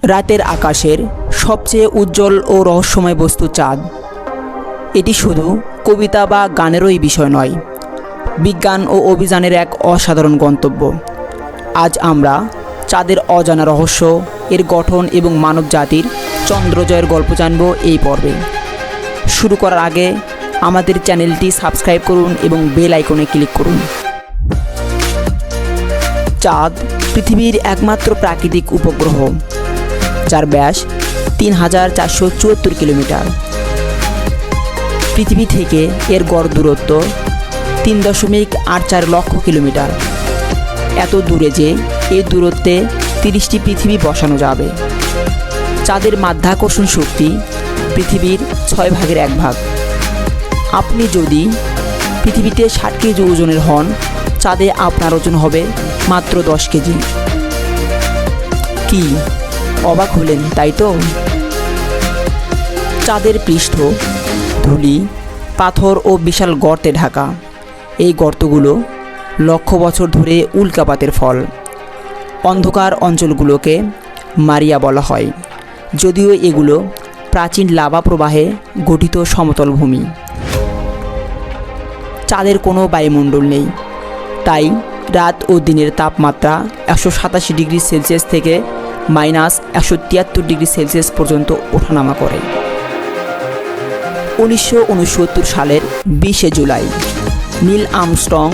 রাতের আকাশের সবচেয়ে উজ্জ্বল ও রহস্যময় বস্তু চাঁদ। এটি শুধু কবিতা বা গানেরই বিষয় নয়, বিজ্ঞান ও অভিযানের এক অসাধারণ গন্তব্য। আজ আমরা চাঁদের অজানা রহস্য, এর গঠন এবং মানব জাতির চন্দ্রজয়ের গল্প জানব এই পর্বে। শুরু করার আগে আমাদের চ্যানেলটি সাবস্ক্রাইব করুন এবং বেল আইকনে ক্লিক করুন। চাঁদ পৃথিবীর একমাত্র প্রাকৃতিক উপগ্রহ, যার ব্যাস ৩,৪৭৪ কিলোমিটার। পৃথিবী থেকে এর গড় দূরত্ব ৩.৮৪ লক্ষ কিলোমিটার। এত দূরে যে এই দূরত্বে ৩০টি পৃথিবী বসানো যাবে। চাঁদের মাধ্যাকর্ষণ শক্তি পৃথিবীর ৬ ভাগের ১ ভাগ। আপনি যদি পৃথিবীতে ৬০ কেজি ওজনের হন, চাঁদে আপনার ওজন হবে মাত্র 10 কেজি। কি অবাক হলেন, তাই তো? চাঁদের পৃষ্ঠ ধূলি, পাথর ও বিশাল গর্তে ঢাকা। এই গর্তগুলো লক্ষ বছর ধরে উল্কাপাতের ফল। অন্ধকার অঞ্চলগুলোকে মারিয়া বলা হয়, যদিও এগুলো প্রাচীন লাভা প্রবাহে গঠিত সমতল ভূমি। চাঁদের কোনো বায়ুমণ্ডল নেই, তাই রাত ও দিনের তাপমাত্রা 187 ডিগ্রি সেলসিয়াস থেকে -173 ডিগ্রি সেলসিয়াস পর্যন্ত ওঠানামা করে। 1969 সালের 20 জুলাই নীল আর্মস্ট্রং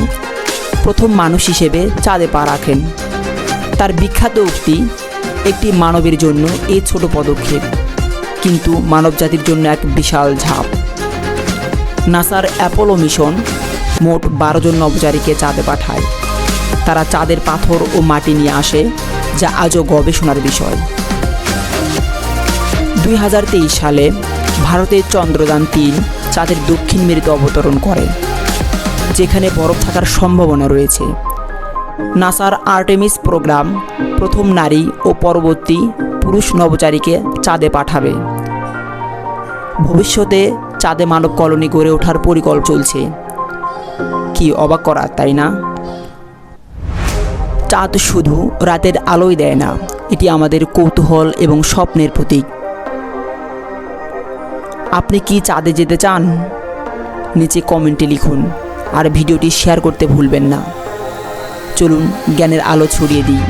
প্রথম মানুষ হিসেবে চাঁদে পা রাখেন। তার বিখ্যাত উক্তি, একটি মানবের জন্য এই ছোট পদক্ষেপ, কিন্তু মানবজাতির জন্য এক বিশাল ঝাঁপ। নাসার অ্যাপোলো মিশন মোট 12 জন নভোচারীকে চাঁদে পাঠায়। তারা চাঁদের পাথর ও মাটি নিয়ে আসে, যা আজও গবেষণার বিষয়। 2023 সালে ভারতের চন্দ্রযান-3 চাঁদের দক্ষিণ মেরুতে অবতরণ করে, যেখানে বরফ থাকার সম্ভাবনা রয়েছে। নাসার আর্টেমিস প্রোগ্রাম প্রথম নারী ও পরবর্তী পুরুষ নভোচারীকে চাঁদে পাঠাবে। ভবিষ্যতে চাঁদে মানব কলোনি গড়ে ওঠার পরিকল্পনা চলছে। কি অবাক করা, তাই না? চাঁদ শুধু রাতের আলোই দেয় না, এটি আমাদের কৌতূহল এবং স্বপ্নের প্রতীক। আপনি কি চাঁদে যেতে চান? নিচে কমেন্টে লিখুন, আর ভিডিওটি শেয়ার করতে ভুলবেন না। চলুন জ্ঞানের আলো ছড়িয়ে দিই।